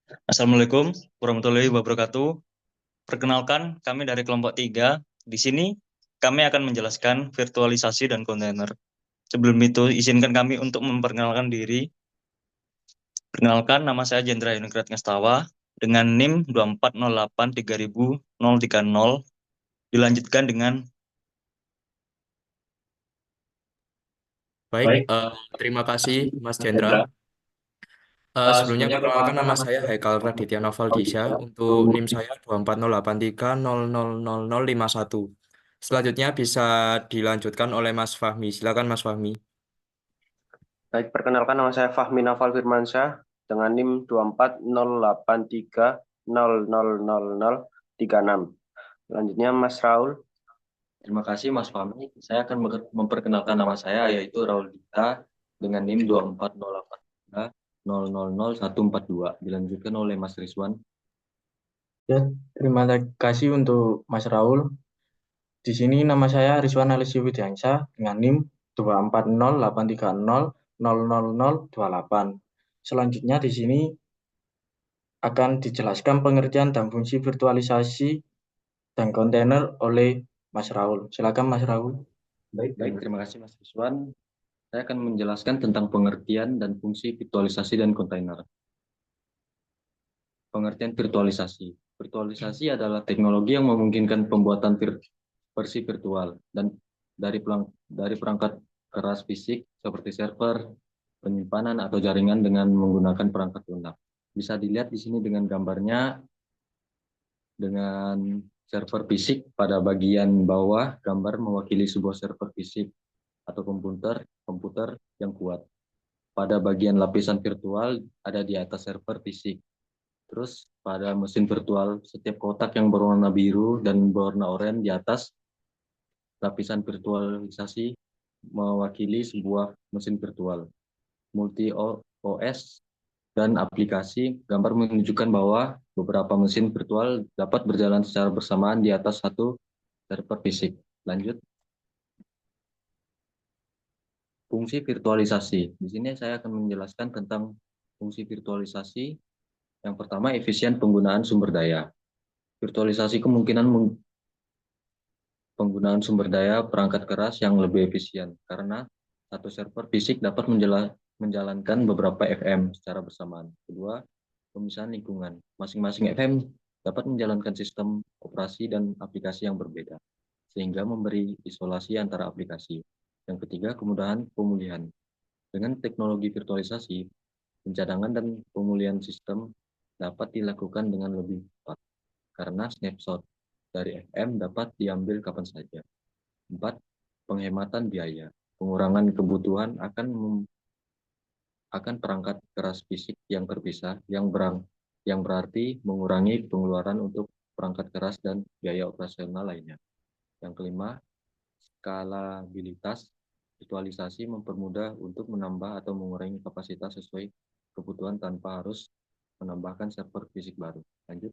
Assalamualaikum warahmatullahi wabarakatuh. Perkenalkan, kami dari kelompok 3. Di sini kami akan menjelaskan virtualisasi dan kontainer. Sebelum itu, izinkan kami untuk memperkenalkan diri. Perkenalkan, nama saya Jendra Yunigrat Ngestawa dengan NIM 24083030. Dilanjutkan dengan Baik, Baik, terima kasih Mas Mas Jendra. Hendra. Sebelumnya Sebelumnya perkenalkan perkenalkan nama nama saya saya Haikal Muhammad Raditya Novaldisha Aldisa untuk untuk NIM saya 24083000051. Selanjutnya bisa dilanjutkan oleh Mas Fahmi. Silakan Mas Fahmi. Baik, perkenalkan nama saya Fahmi Naufal Firmansyah dengan NIM 24083000036. Selanjutnya Mas Raul. Terima kasih Mas Fahmi. Saya akan memperkenalkan nama saya yaitu Raul Dita dengan NIM 24083000142. Dilanjutkan oleh Mas Rizwan. Ya, terima kasih untuk Mas Raul. Di sini nama saya Rizwan Alisy Widiansyah dengan NIM 24083000028. Selanjutnya di sini akan dijelaskan pengertian dan fungsi virtualisasi dan kontainer oleh Mas Raul. Silakan Mas Raul. Baik, terima kasih Mas Rizwan. Saya akan menjelaskan tentang pengertian dan fungsi virtualisasi dan kontainer. Pengertian virtualisasi. Virtualisasi adalah teknologi yang memungkinkan pembuatan versi virtual dan dari perangkat keras fisik seperti server, penyimpanan atau jaringan dengan menggunakan perangkat lunak. Bisa dilihat di sini dengan gambarnya, dengan server fisik pada bagian bawah gambar mewakili sebuah server fisik atau komputer yang kuat. Pada bagian lapisan virtual ada di atas server fisik. Terus pada mesin virtual, setiap kotak yang berwarna biru dan berwarna oranye di atas lapisan virtualisasi mewakili sebuah mesin virtual. Multi OS dan aplikasi gambar menunjukkan bahwa beberapa mesin virtual dapat berjalan secara bersamaan di atas satu server fisik. Lanjut. Fungsi virtualisasi. Di sini saya akan menjelaskan tentang fungsi virtualisasi. Yang pertama, efisien penggunaan sumber daya. Virtualisasi kemungkinan penggunaan sumber daya perangkat keras yang lebih efisien karena satu server fisik dapat menjalankan beberapa FM secara bersamaan. Kedua, pemisahan lingkungan. Masing-masing FM dapat menjalankan sistem operasi dan aplikasi yang berbeda, sehingga memberi isolasi antara aplikasi. Yang ketiga, kemudahan pemulihan. Dengan teknologi virtualisasi, pencadangan dan pemulihan sistem dapat dilakukan dengan lebih cepat, karena snapshot dari FM dapat diambil kapan saja. 4. Penghematan biaya. Pengurangan kebutuhan akan perangkat keras fisik yang terpisah, yang berarti mengurangi pengeluaran untuk perangkat keras dan biaya operasional lainnya. Yang kelima, skalabilitas. Virtualisasi mempermudah untuk menambah atau mengurangi kapasitas sesuai kebutuhan tanpa harus menambahkan server fisik baru. Lanjut.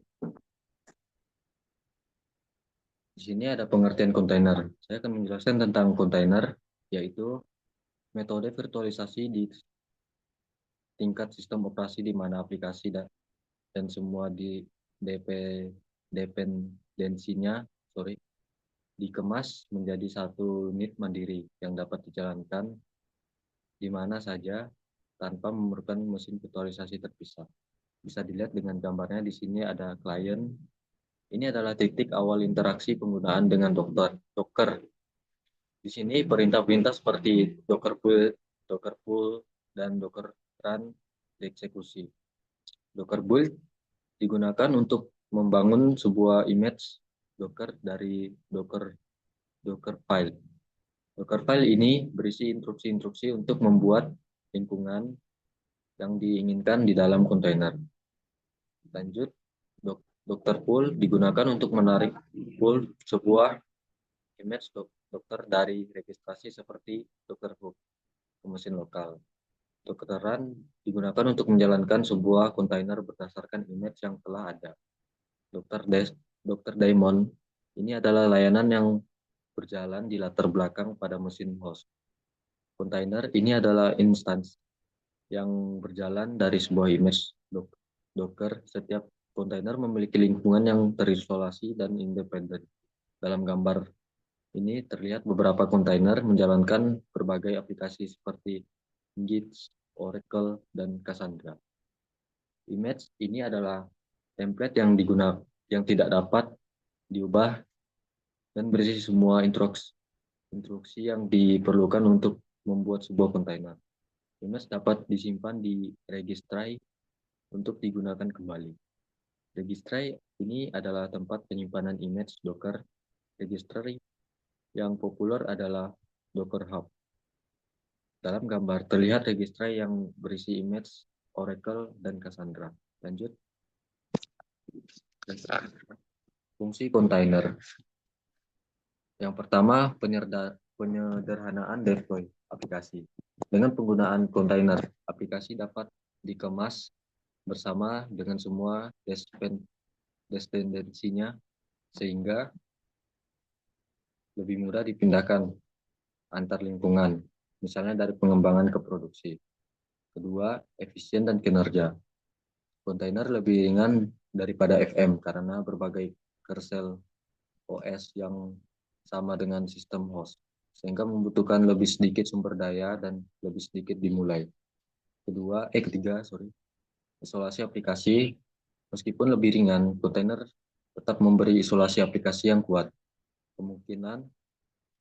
Di sini ada pengertian kontainer. Saya akan menjelaskan tentang kontainer, yaitu metode virtualisasi di tingkat sistem operasi di mana aplikasi dan semua di dependensinya dikemas menjadi satu unit mandiri yang dapat dijalankan di mana saja tanpa memerlukan mesin virtualisasi terpisah. Bisa dilihat dengan gambarnya di sini ada klien. Ini adalah titik awal interaksi penggunaan dengan Docker. Di sini perintah-perintah seperti Docker build, Docker pull, dan Docker run dieksekusi. Docker build digunakan untuk membangun sebuah image Docker dari Docker file. Docker file ini berisi instruksi-instruksi untuk membuat lingkungan yang diinginkan di dalam kontainer. Lanjut, Docker pull digunakan untuk menarik pull sebuah image Docker dari registrasi seperti Docker Hub ke mesin lokal. Docker run digunakan untuk menjalankan sebuah kontainer berdasarkan image yang telah ada. Docker daemon ini adalah layanan yang berjalan di latar belakang pada mesin host. Kontainer ini adalah instansi yang berjalan dari sebuah image Docker, setiap kontainer memiliki lingkungan yang terisolasi dan independen. Dalam gambar ini terlihat beberapa kontainer menjalankan berbagai aplikasi seperti Git, Oracle, dan Cassandra. Image ini adalah template yang tidak dapat diubah dan berisi semua instruksi yang diperlukan untuk membuat sebuah kontainer. Image dapat disimpan di registry untuk digunakan kembali. Registry ini adalah tempat penyimpanan image Docker. Registry yang populer adalah Docker Hub. Dalam gambar terlihat registry yang berisi image Oracle dan Cassandra. Lanjut. Fungsi kontainer. Yang pertama, penyederhanaan deploy aplikasi. Dengan penggunaan kontainer, aplikasi dapat dikemas bersama dengan semua dependensinya sehingga lebih mudah dipindahkan antar lingkungan, misalnya dari pengembangan ke produksi. Kedua, efisien dan kinerja. Kontainer lebih ringan daripada FM karena berbagai kernel OS yang sama dengan sistem host, sehingga membutuhkan lebih sedikit sumber daya dan lebih sedikit dimulai. Ketiga, isolasi aplikasi. Meskipun lebih ringan, kontainer tetap memberi isolasi aplikasi yang kuat. Kemungkinan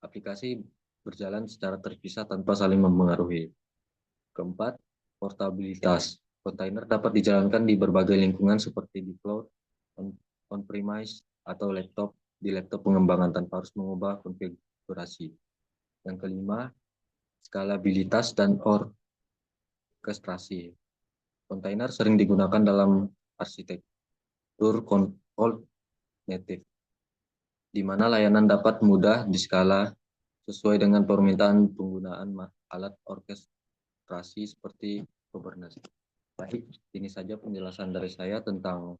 aplikasi berjalan secara terpisah tanpa saling mempengaruhi. Keempat, portabilitas. Kontainer dapat dijalankan di berbagai lingkungan seperti di cloud, on-premise, atau di laptop pengembangan tanpa harus mengubah konfigurasi. Yang kelima, skalabilitas dan orkestrasi. Kontainer sering digunakan dalam arsitektur cloud native, di mana layanan dapat mudah diskala sesuai dengan permintaan penggunaan alat orkestrasi seperti Kubernetes. Baik, ini saja penjelasan dari saya tentang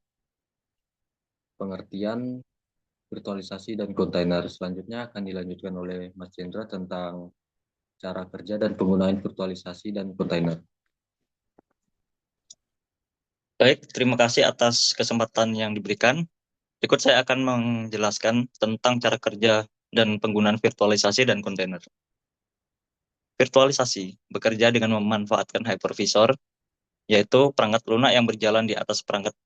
pengertian virtualisasi dan kontainer. Selanjutnya akan dilanjutkan oleh Mas Chandra tentang cara kerja dan penggunaan virtualisasi dan kontainer. Baik, terima kasih atas kesempatan yang diberikan. Berikut saya akan menjelaskan tentang cara kerja dan penggunaan virtualisasi dan kontainer. Virtualisasi bekerja dengan memanfaatkan hypervisor, yaitu perangkat lunak yang berjalan di atas perangkat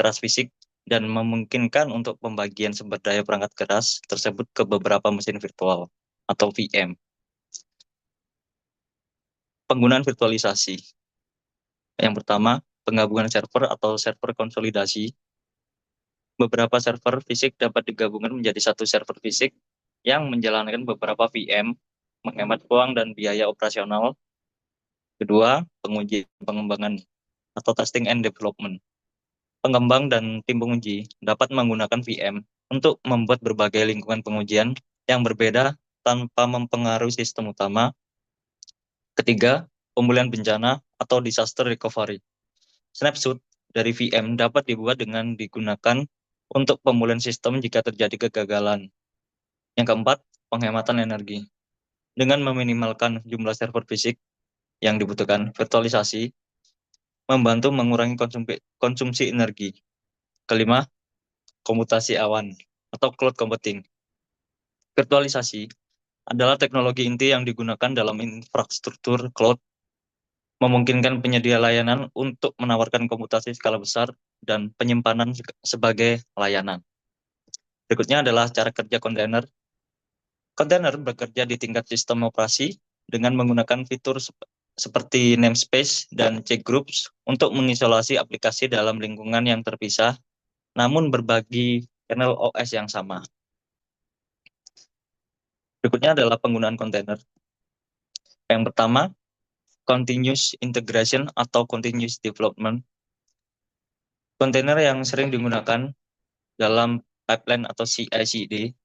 keras fisik dan memungkinkan untuk pembagian sumber daya perangkat keras tersebut ke beberapa mesin virtual atau VM. Penggunaan virtualisasi. Yang pertama, penggabungan server atau server konsolidasi. Beberapa server fisik dapat digabungkan menjadi satu server fisik yang menjalankan beberapa VM, menghemat uang dan biaya operasional. Kedua, pengujian pengembangan atau testing and development. Pengembang dan tim penguji dapat menggunakan VM untuk membuat berbagai lingkungan pengujian yang berbeda tanpa mempengaruhi sistem utama. Ketiga, pemulihan bencana atau disaster recovery. Snapshot dari VM dapat dibuat dengan digunakan untuk pemulihan sistem jika terjadi kegagalan. Yang keempat, penghematan energi. Dengan meminimalkan jumlah server fisik yang dibutuhkan, virtualisasi membantu mengurangi konsumsi energi. Kelima, komputasi awan atau cloud computing. Virtualisasi adalah teknologi inti yang digunakan dalam infrastruktur cloud, memungkinkan penyedia layanan untuk menawarkan komputasi skala besar dan penyimpanan sebagai layanan. Berikutnya adalah cara kerja kontainer. Kontainer bekerja di tingkat sistem operasi dengan menggunakan fitur seperti namespace dan check groups untuk mengisolasi aplikasi dalam lingkungan yang terpisah, namun berbagi kernel OS yang sama. Berikutnya adalah penggunaan kontainer. Yang pertama, continuous integration atau continuous development. Kontainer yang sering digunakan dalam pipeline atau CI/CD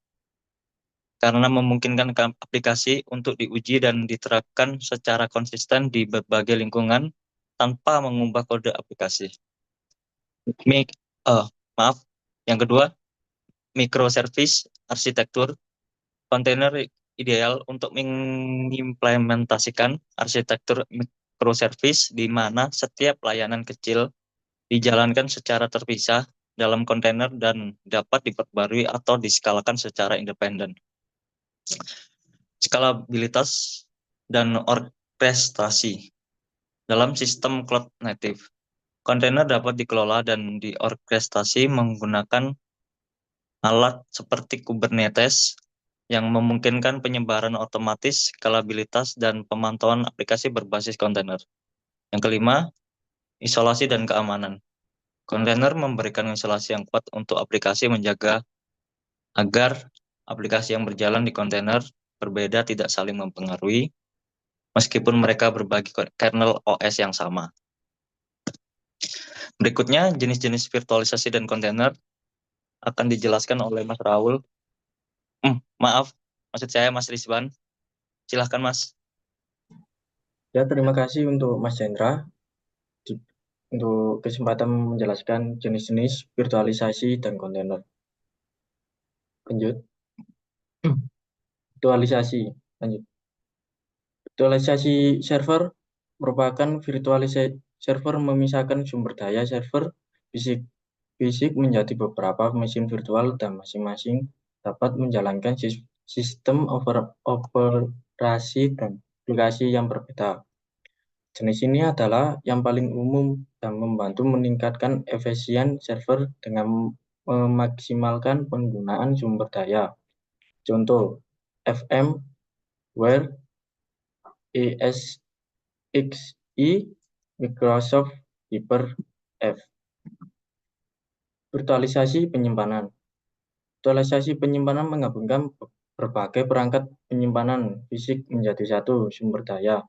karena memungkinkan aplikasi untuk diuji dan diterapkan secara konsisten di berbagai lingkungan tanpa mengubah kode aplikasi. Yang kedua, microservice arsitektur. Kontainer ideal untuk mengimplementasikan arsitektur microservice di mana setiap layanan kecil dijalankan secara terpisah dalam kontainer dan dapat diperbarui atau diskalakan secara independen. Skalabilitas dan orkestrasi. Dalam sistem cloud native, kontainer dapat dikelola dan diorkestrasi menggunakan alat seperti Kubernetes yang memungkinkan penyebaran otomatis, skalabilitas, dan pemantauan aplikasi berbasis kontainer. Yang kelima, isolasi dan keamanan. Kontainer memberikan isolasi yang kuat untuk aplikasi, menjaga agar aplikasi yang berjalan di kontainer berbeda tidak saling mempengaruhi, meskipun mereka berbagi kernel OS yang sama. Berikutnya, jenis-jenis virtualisasi dan kontainer akan dijelaskan oleh Mas Raul. Maaf, maksud saya Mas Rizwan. Silahkan, Mas. Ya, terima kasih untuk Mas Chandra untuk kesempatan menjelaskan jenis-jenis virtualisasi dan kontainer. Lanjut. Virtualisasi. Lanjut. Virtualisasi server merupakan virtualisasi server memisahkan sumber daya server fisik menjadi beberapa mesin virtual dan masing-masing dapat menjalankan sistem operasi dan aplikasi yang berbeda. Jenis ini adalah yang paling umum dan membantu meningkatkan efisien server dengan memaksimalkan penggunaan sumber daya. Contoh, VMware, ESXi, Microsoft Hyper-V. Virtualisasi penyimpanan. Virtualisasi penyimpanan menggabungkan berbagai perangkat penyimpanan fisik menjadi satu sumber daya.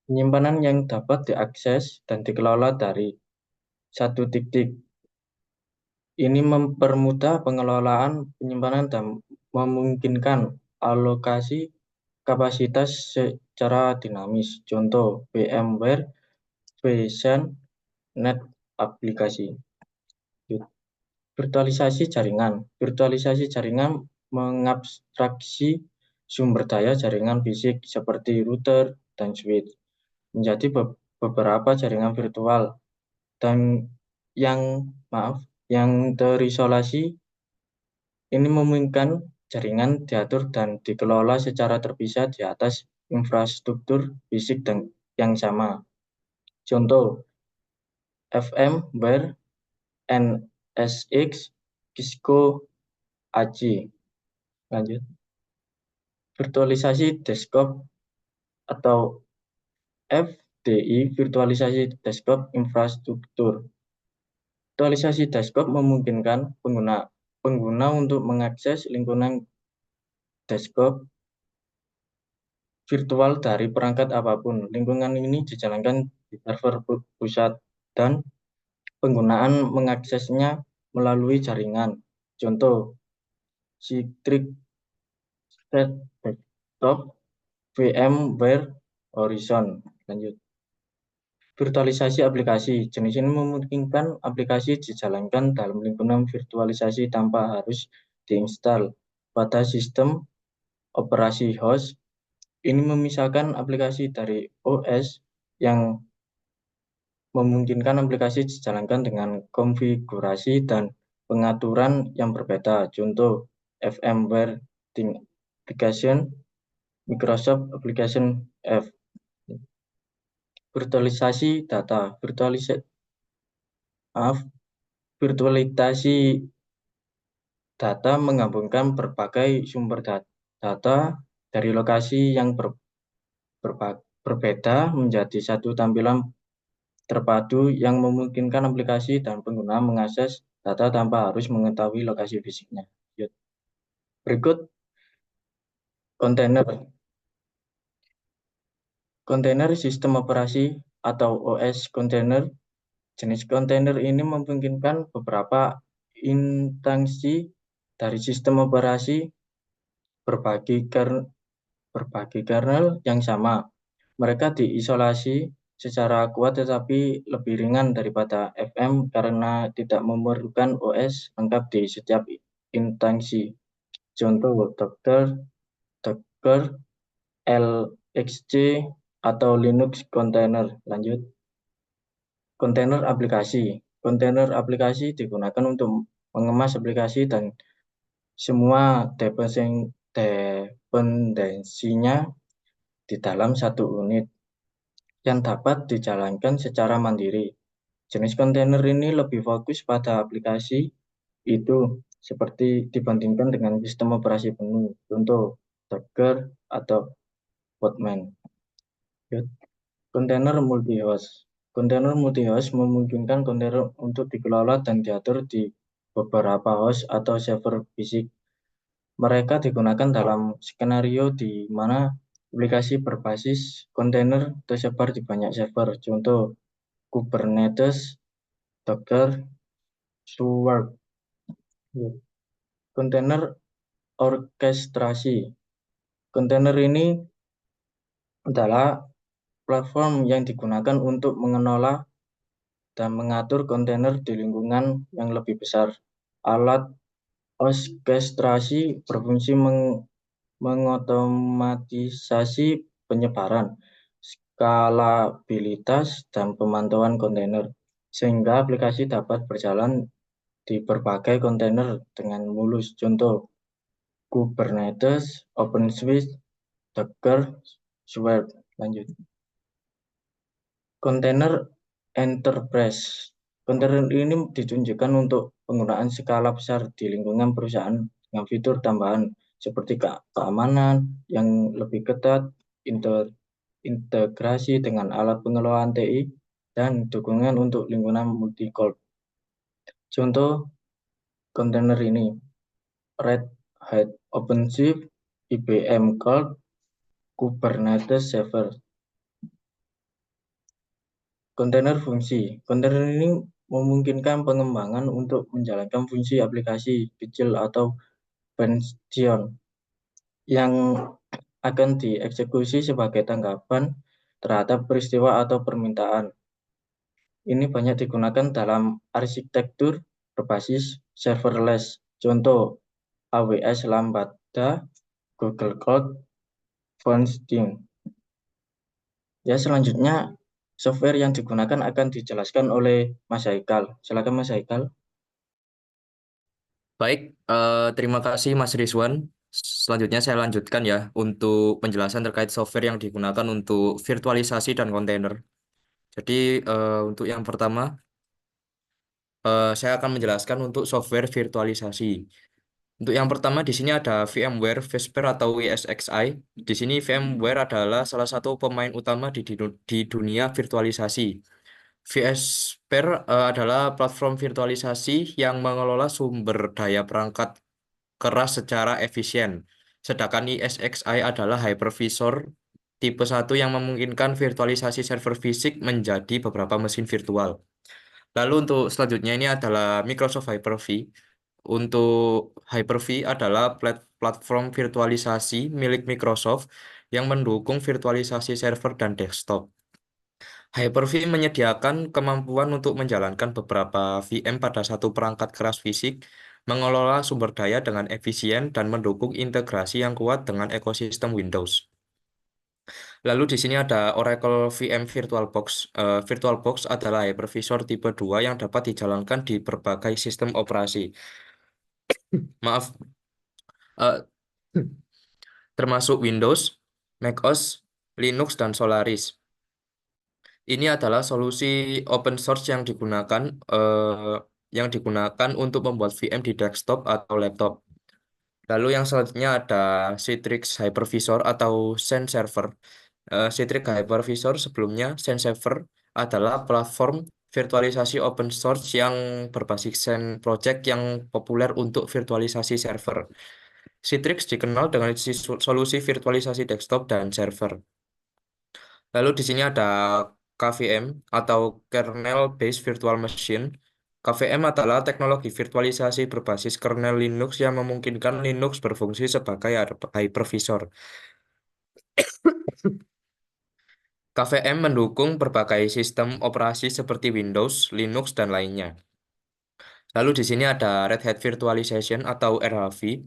Penyimpanan yang dapat diakses dan dikelola dari satu titik. Ini mempermudah pengelolaan penyimpanan dan memungkinkan alokasi kapasitas secara dinamis. Contoh, VMware vSAN Net aplikasi. Virtualisasi jaringan. Virtualisasi jaringan mengabstraksi sumber daya jaringan fisik seperti router dan switch menjadi beberapa jaringan virtual dan yang terisolasi. Ini memungkinkan jaringan diatur dan dikelola secara terpisah di atas infrastruktur fisik yang sama. Contoh, VMware NSX Cisco AC. Lanjut. Virtualisasi desktop atau VDI, virtualisasi desktop infrastruktur. Virtualisasi desktop memungkinkan pengguna untuk mengakses lingkungan desktop virtual dari perangkat apapun. Lingkungan ini dijalankan di server pusat dan penggunaan mengaksesnya melalui jaringan. Contoh, Citrix Desktop, VMware Horizon. Lanjut. Virtualisasi aplikasi. Jenis ini memungkinkan aplikasi dijalankan dalam lingkungan virtualisasi tanpa harus diinstal pada sistem operasi host. Ini memisahkan aplikasi dari OS yang memungkinkan aplikasi dijalankan dengan konfigurasi dan pengaturan yang berbeda. Contoh, VMware Team Application, Microsoft Application F. Virtualisasi data. Virtualisasi data menggabungkan berbagai sumber data dari lokasi yang berbeda menjadi satu tampilan terpadu yang memungkinkan aplikasi dan pengguna mengakses data tanpa harus mengetahui lokasi fisiknya. Berikut kontainer. Kontainer sistem operasi atau OS kontainer. Jenis kontainer ini memungkinkan beberapa instansi dari sistem operasi berbagi kernel yang sama. Mereka diisolasi secara kuat tetapi lebih ringan daripada VM karena tidak memerlukan OS lengkap di setiap instansi. Contoh, Docker, LXC, atau Linux container. Lanjut. Kontainer aplikasi. kontainer aplikasi digunakan untuk mengemas aplikasi dan semua dependensinya di dalam satu unit yang dapat dijalankan secara mandiri. Jenis kontainer ini lebih fokus pada aplikasi itu seperti dibandingkan dengan sistem operasi penuh, contoh Docker atau Podman. Kontainer multi-host. Kontainer multi-host memungkinkan kontainer untuk dikelola dan diatur di beberapa host atau server fisik. Mereka digunakan dalam skenario di mana aplikasi berbasis kontainer tersebar di banyak server, contoh Kubernetes, Docker, Swarm. Kontainer orkestrasi. Kontainer ini adalah platform yang digunakan untuk mengelola dan mengatur kontainer di lingkungan yang lebih besar. Alat orkestrasi berfungsi mengotomatisasi penyebaran, skalabilitas, dan pemantauan kontainer, sehingga aplikasi dapat berjalan di berbagai kontainer dengan mulus. Contoh, Kubernetes, OpenShift, Docker, Swarm. Lanjut. Kontainer enterprise. Kontainer ini ditunjukkan untuk penggunaan skala besar di lingkungan perusahaan dengan fitur tambahan seperti keamanan yang lebih ketat, integrasi dengan alat pengelolaan TI, dan dukungan untuk lingkungan multi-cloud. Contoh kontainer ini, Red Hat OpenShift, IBM Cloud, Kubernetes Server. Kontainer fungsi. Kontainer ini memungkinkan pengembangan untuk menjalankan fungsi aplikasi kecil atau bastion yang akan dieksekusi sebagai tanggapan terhadap peristiwa atau permintaan. Ini banyak digunakan dalam arsitektur berbasis serverless, contoh AWS Lambda, Google Cloud Foundation. Ya, selanjutnya software yang digunakan akan dijelaskan oleh Mas Haikal. Silakan Mas Haikal. Baik, terima kasih Mas Rizwan. Selanjutnya saya lanjutkan ya untuk penjelasan terkait software yang digunakan untuk virtualisasi dan kontainer. Jadi untuk yang pertama, saya akan menjelaskan untuk software virtualisasi. Untuk yang pertama di sini ada VMware, vSphere atau ESXi. Di sini VMware adalah salah satu pemain utama di dunia virtualisasi. vSphere adalah platform virtualisasi yang mengelola sumber daya perangkat keras secara efisien. Sedangkan ESXi adalah hypervisor tipe 1 yang memungkinkan virtualisasi server fisik menjadi beberapa mesin virtual. Lalu untuk selanjutnya ini adalah Microsoft Hyper-V. Untuk Hyper-V adalah platform virtualisasi milik Microsoft yang mendukung virtualisasi server dan desktop. Hyper-V menyediakan kemampuan untuk menjalankan beberapa VM pada satu perangkat keras fisik, mengelola sumber daya dengan efisien, dan mendukung integrasi yang kuat dengan ekosistem Windows. Lalu di sini ada Oracle VM VirtualBox. VirtualBox adalah hypervisor tipe 2 yang dapat dijalankan di berbagai sistem operasi. Maaf, eh, termasuk Windows, macOS, Linux, dan Solaris. Ini adalah solusi open source yang digunakan untuk membuat VM di desktop atau laptop. Lalu yang selanjutnya ada Citrix Hypervisor atau Xen Server. Citrix Hypervisor sebelumnya Xen Server adalah platform virtualisasi open source yang berbasis Xen Project yang populer untuk virtualisasi server. Citrix dikenal dengan solusi virtualisasi desktop dan server. Lalu di sini ada KVM atau Kernel Based Virtual Machine. KVM adalah teknologi virtualisasi berbasis kernel Linux yang memungkinkan Linux berfungsi sebagai hypervisor. KVM mendukung berbagai sistem operasi seperti Windows, Linux, dan lainnya. Lalu di sini ada Red Hat Virtualization atau RHV.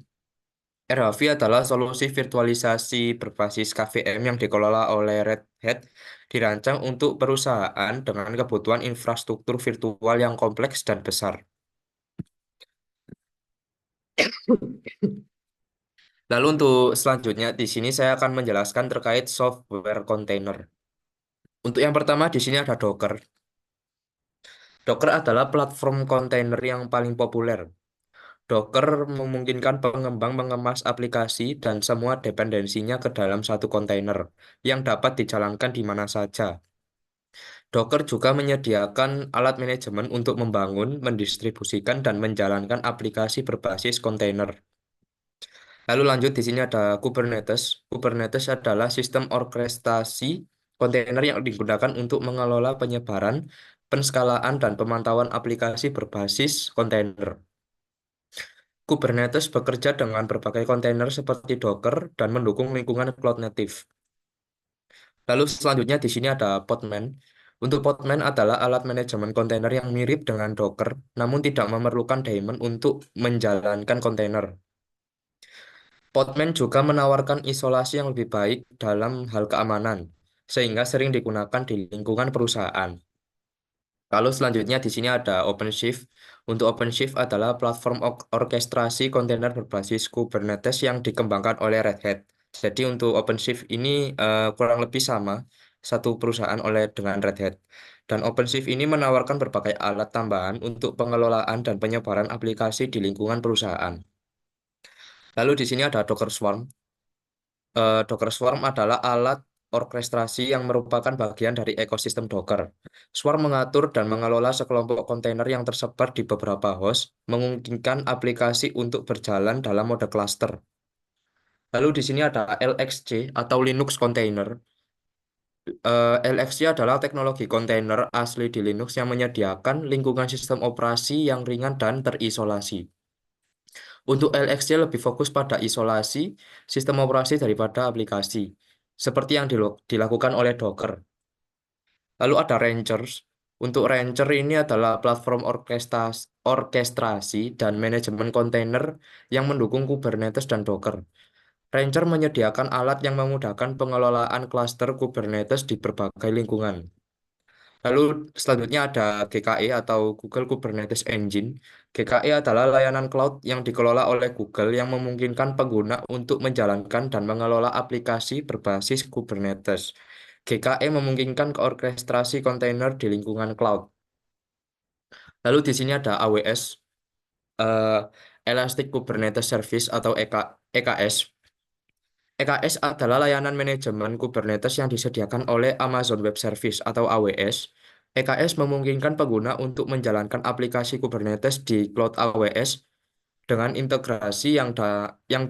RHV adalah solusi virtualisasi berbasis KVM yang dikelola oleh Red Hat, dirancang untuk perusahaan dengan kebutuhan infrastruktur virtual yang kompleks dan besar. Lalu untuk selanjutnya di sini saya akan menjelaskan terkait software container. Untuk yang pertama di sini ada Docker. Docker adalah platform kontainer yang paling populer. Docker memungkinkan pengembang mengemas aplikasi dan semua dependensinya ke dalam satu kontainer yang dapat dijalankan di mana saja. Docker juga menyediakan alat manajemen untuk membangun, mendistribusikan, dan menjalankan aplikasi berbasis kontainer. Lalu lanjut di sini ada Kubernetes. Kubernetes adalah sistem orkestrasi kontainer yang digunakan untuk mengelola penyebaran, penskalaan, dan pemantauan aplikasi berbasis kontainer. Kubernetes bekerja dengan berbagai kontainer seperti Docker dan mendukung lingkungan cloud native. Lalu selanjutnya di sini ada Podman. Untuk Podman adalah alat manajemen kontainer yang mirip dengan Docker, namun tidak memerlukan daemon untuk menjalankan kontainer. Podman juga menawarkan isolasi yang lebih baik dalam hal keamanan, sehingga sering digunakan di lingkungan perusahaan. Lalu selanjutnya di sini ada OpenShift. Untuk OpenShift adalah platform orkestrasi kontainer berbasis Kubernetes yang dikembangkan oleh Red Hat. Jadi untuk OpenShift ini kurang lebih sama satu perusahaan dengan Red Hat. Dan OpenShift ini menawarkan berbagai alat tambahan untuk pengelolaan dan penyebaran aplikasi di lingkungan perusahaan. Lalu di sini ada Docker Swarm. Docker Swarm adalah alat orkestrasi yang merupakan bagian dari ekosistem Docker. Swarm mengatur dan mengelola sekelompok kontainer yang tersebar di beberapa host, memungkinkan aplikasi untuk berjalan dalam mode cluster. Lalu di sini ada LXC atau Linux Container. LXC adalah teknologi kontainer asli di Linux yang menyediakan lingkungan sistem operasi yang ringan dan terisolasi. Untuk LXC lebih fokus pada isolasi sistem operasi daripada aplikasi, seperti yang dilakukan oleh Docker. Lalu ada Ranchers. Untuk Rancher ini adalah platform orkestrasi dan manajemen kontainer yang mendukung Kubernetes dan Docker. Rancher menyediakan alat yang memudahkan pengelolaan klaster Kubernetes di berbagai lingkungan. Lalu selanjutnya ada GKE atau Google Kubernetes Engine. GKE adalah layanan cloud yang dikelola oleh Google yang memungkinkan pengguna untuk menjalankan dan mengelola aplikasi berbasis Kubernetes. GKE memungkinkan keorkestrasi kontainer di lingkungan cloud. Lalu di sini ada AWS, eh, Elastic Kubernetes Service atau EKS. EKS adalah layanan manajemen Kubernetes yang disediakan oleh Amazon Web Service atau AWS. EKS memungkinkan pengguna untuk menjalankan aplikasi Kubernetes di cloud AWS dengan integrasi yang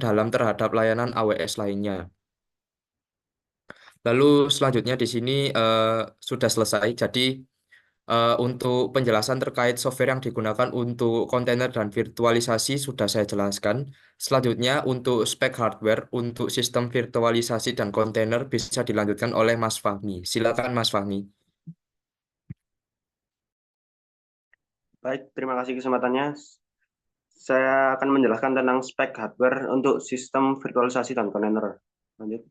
dalam terhadap layanan AWS lainnya. Lalu selanjutnya di sini sudah selesai. Jadi untuk penjelasan terkait software yang digunakan untuk kontainer dan virtualisasi sudah saya jelaskan. Selanjutnya untuk spek hardware untuk sistem virtualisasi dan kontainer bisa dilanjutkan oleh Mas Fahmi. Silakan Mas Fahmi. Baik, terima kasih kesempatannya. Saya akan menjelaskan tentang spek hardware untuk sistem virtualisasi dan kontainer. Lanjut.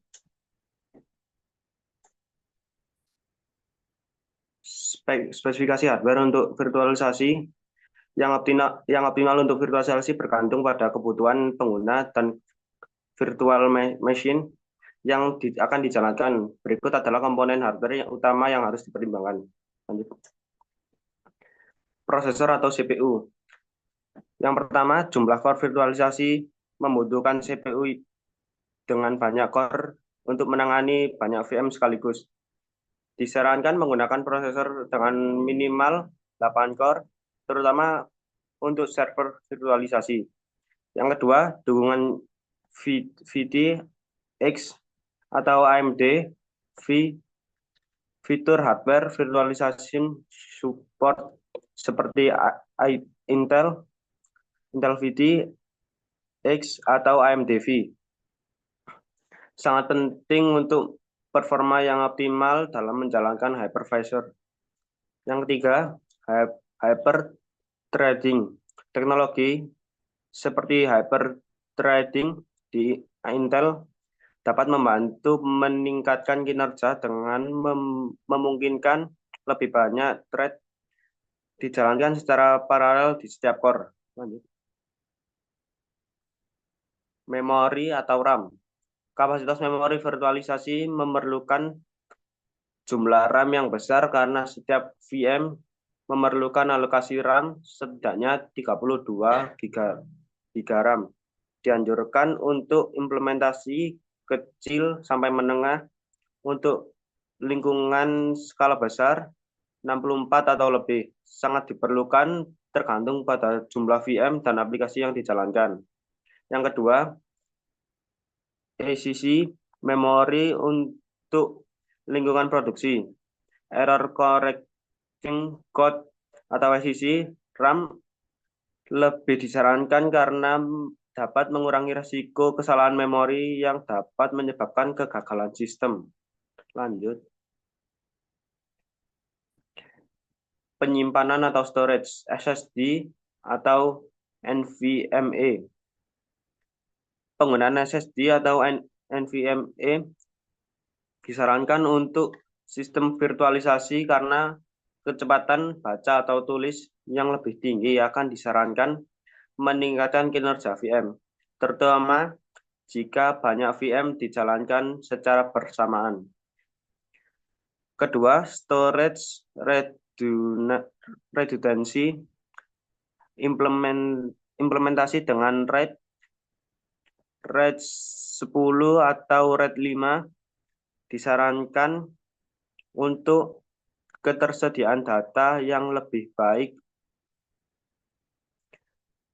Spesifikasi hardware untuk virtualisasi yang optimal untuk virtualisasi bergantung pada kebutuhan pengguna dan virtual machine yang akan dijalankan. Berikut adalah komponen hardware yang utama yang harus dipertimbangkan. Lanjut. Prosesor atau CPU. Yang pertama, jumlah core virtualisasi membutuhkan CPU dengan banyak core untuk menangani banyak VM sekaligus. Disarankan menggunakan prosesor dengan minimal 8 core, terutama untuk server virtualisasi. Yang kedua, dukungan VTX atau AMD fitur hardware virtualization support seperti Intel VTX atau AMD V. Sangat penting untuk performa yang optimal dalam menjalankan hypervisor. Yang ketiga, hyperthreading. Teknologi seperti hyperthreading di Intel dapat membantu meningkatkan kinerja dengan memungkinkan lebih banyak thread dijalankan secara paralel di setiap core. Lanjut. Memori atau RAM. Kapasitas memori virtualisasi memerlukan jumlah RAM yang besar karena setiap VM memerlukan alokasi RAM setidaknya 32 GB RAM. Dianjurkan untuk implementasi kecil sampai menengah. Untuk lingkungan skala besar 64 atau lebih sangat diperlukan tergantung pada jumlah VM dan aplikasi yang dijalankan. Yang kedua, ACC memori untuk lingkungan produksi. Error correcting code atau ACC RAM lebih disarankan karena dapat mengurangi risiko kesalahan memori yang dapat menyebabkan kegagalan sistem. Lanjut. Penyimpanan atau storage, SSD atau NVMe. Penggunaan SSD atau NVMe disarankan untuk sistem virtualisasi karena kecepatan baca atau tulis yang lebih tinggi akan disarankan meningkatkan kinerja VM, terutama jika banyak VM dijalankan secara bersamaan. Kedua, storage redundancy, implementasi dengan RAID 10 atau RAID 5 disarankan untuk ketersediaan data yang lebih baik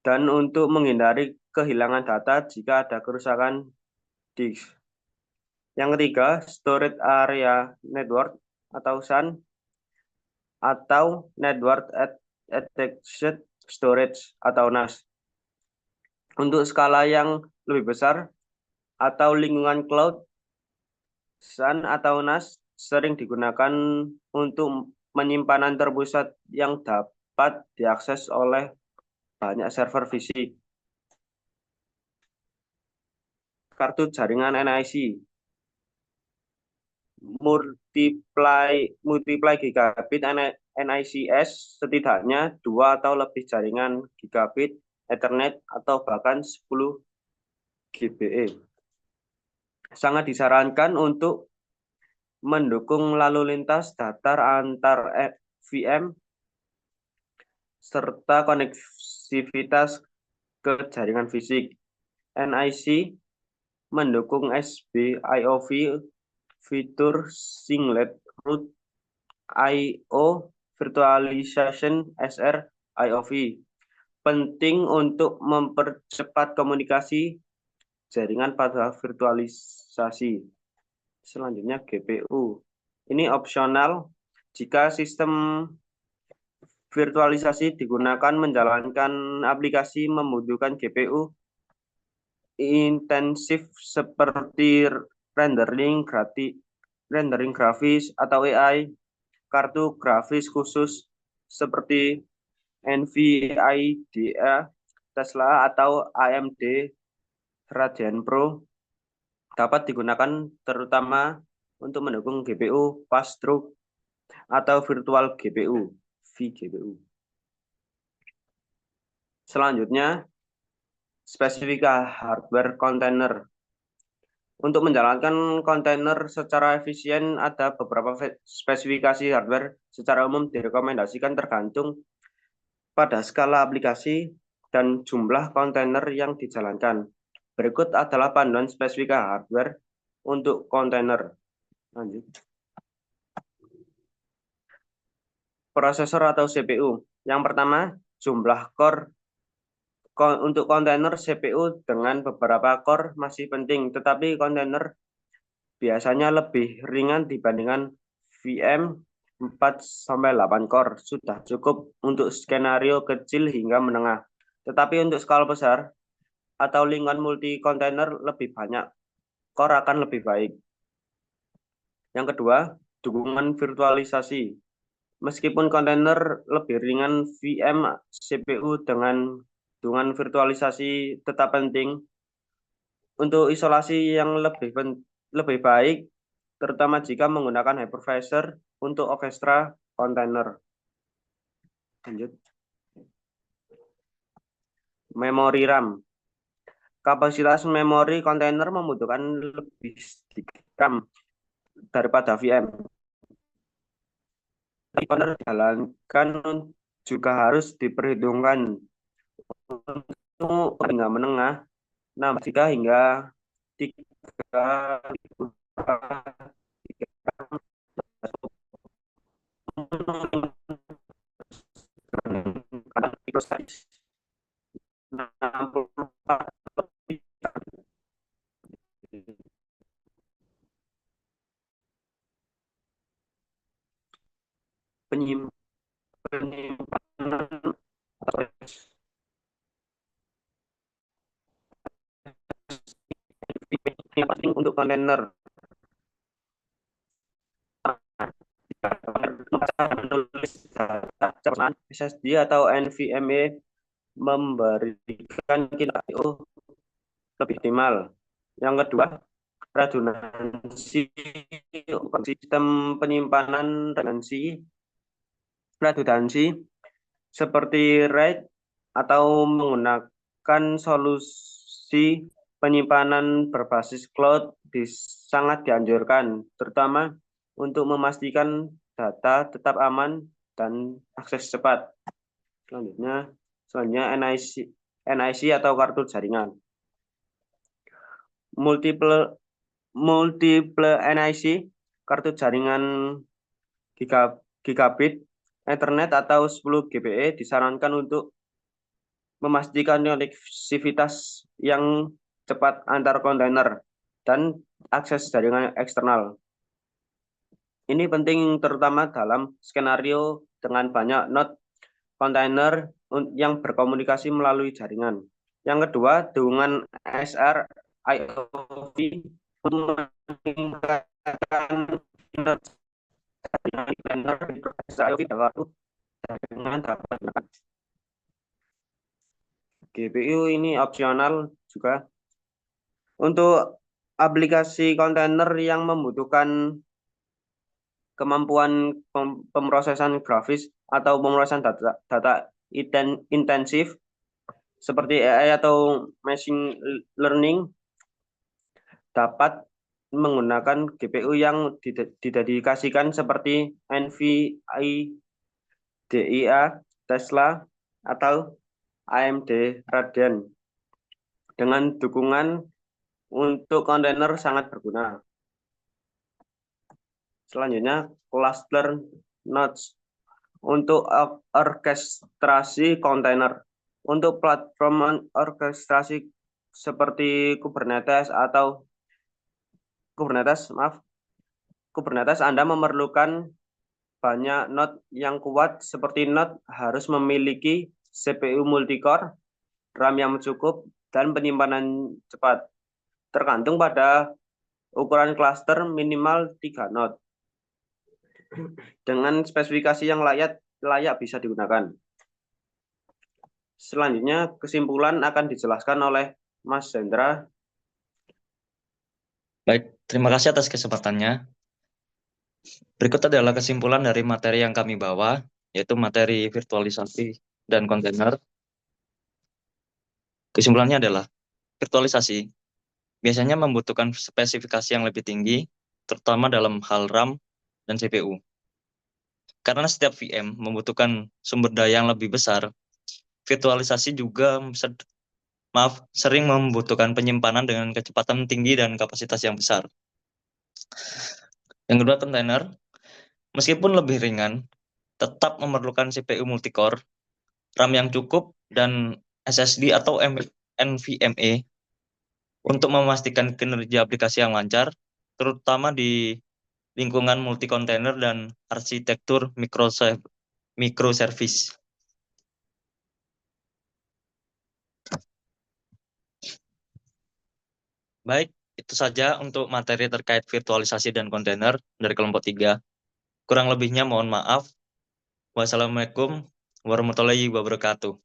dan untuk menghindari kehilangan data jika ada kerusakan disk. Yang ketiga, storage area network atau SAN atau network attached storage atau NAS. Untuk skala yang lebih besar atau lingkungan cloud, SAN atau NAS sering digunakan untuk penyimpanan terpusat yang dapat diakses oleh banyak server fisik. Kartu jaringan NIC multiply gigabit NICS setidaknya 2 atau lebih jaringan gigabit Ethernet atau bahkan 10 GBE. Sangat disarankan untuk mendukung lalu lintas datar antar VM serta koneksivitas ke jaringan fisik. NIC mendukung SBIOV, fitur singlet root I/O virtualization SR/IOV. Penting untuk mempercepat komunikasi jaringan pada virtualisasi. Selanjutnya GPU. Ini opsional jika sistem virtualisasi digunakan menjalankan aplikasi membutuhkan GPU intensif seperti rendering grafis atau AI. Kartu grafis khusus seperti NVIDIA, Tesla atau AMD Radeon Pro dapat digunakan terutama untuk mendukung GPU pass-through atau virtual GPU, vGPU. Selanjutnya, spesifika hardware kontainer. Untuk menjalankan kontainer secara efisien, ada beberapa spesifikasi hardware secara umum direkomendasikan tergantung pada skala aplikasi dan jumlah kontainer yang dijalankan. Berikut adalah panduan spesifika hardware untuk kontainer. Lanjut. Prosesor atau CPU. Yang pertama, jumlah core. Untuk kontainer CPU dengan beberapa core masih penting, tetapi kontainer biasanya lebih ringan dibandingkan VM 4-8 core. Sudah cukup untuk skenario kecil hingga menengah. Tetapi untuk skala besar atau lingkungan multi kontainer lebih banyak core akan lebih baik. Yang kedua, dukungan virtualisasi. Meskipun kontainer lebih ringan, VM CPU dengan dukungan virtualisasi tetap penting untuk isolasi yang lebih baik, terutama jika menggunakan hypervisor untuk orkestra kontainer. Lanjut. Memori RAM. Kapasitas memori kontainer membutuhkan lebih sedikit RAM daripada VM. Kontainer dijalankan juga harus diperhitungkan untuk hingga menengah 63 hingga 3 penyimpanan yang penting untuk kontainer. Menulis data SSD atau NVMe memberikan kinerja lebih optimal. Yang kedua, redundansi sistem penyimpanan redundansi seperti RAID atau menggunakan solusi penyimpanan berbasis cloud sangat dianjurkan, terutama untuk memastikan data tetap aman dan akses cepat. Selanjutnya NIC atau kartu jaringan. Multiple NIC, kartu jaringan gigabit Ethernet atau 10 GBE disarankan untuk memastikan konektivitas yang cepat antar kontainer dan akses jaringan eksternal. Ini penting terutama dalam skenario dengan banyak node kontainer yang berkomunikasi melalui jaringan. Yang kedua, dukungan SR-IOV untuk meningkatkan GPU ini opsional juga. Untuk aplikasi kontainer yang membutuhkan kemampuan pemrosesan grafis atau pemrosesan data intensif seperti AI atau machine learning dapat menggunakan GPU yang didedikasikan seperti NVIDIA, Tesla, atau AMD Radeon. Dengan dukungan untuk kontainer sangat berguna. Selanjutnya, cluster nodes untuk orkestrasi kontainer. Untuk platform orkestrasi seperti Kubernetes, Anda memerlukan banyak node yang kuat. Seperti node harus memiliki CPU multicore, RAM yang cukup, dan penyimpanan cepat. Tergantung pada ukuran cluster minimal 3 node. Dengan spesifikasi yang layak bisa digunakan. Selanjutnya, kesimpulan akan dijelaskan oleh Mas Hendra. Baik, terima kasih atas kesempatannya. Berikut adalah kesimpulan dari materi yang kami bawa, yaitu materi virtualisasi dan kontainer. Kesimpulannya adalah, virtualisasi biasanya membutuhkan spesifikasi yang lebih tinggi, terutama dalam hal RAM dan CPU. Karena setiap VM membutuhkan sumber daya yang lebih besar, virtualisasi juga sering membutuhkan penyimpanan dengan kecepatan tinggi dan kapasitas yang besar. Yang kedua, kontainer, meskipun lebih ringan, tetap memerlukan CPU multicore, RAM yang cukup, dan SSD atau NVMe untuk memastikan kinerja aplikasi yang lancar, terutama di lingkungan multi kontainer dan arsitektur microservice. Baik, itu saja untuk materi terkait virtualisasi dan kontainer dari kelompok 3. Kurang lebihnya mohon maaf. Wassalamualaikum warahmatullahi wabarakatuh.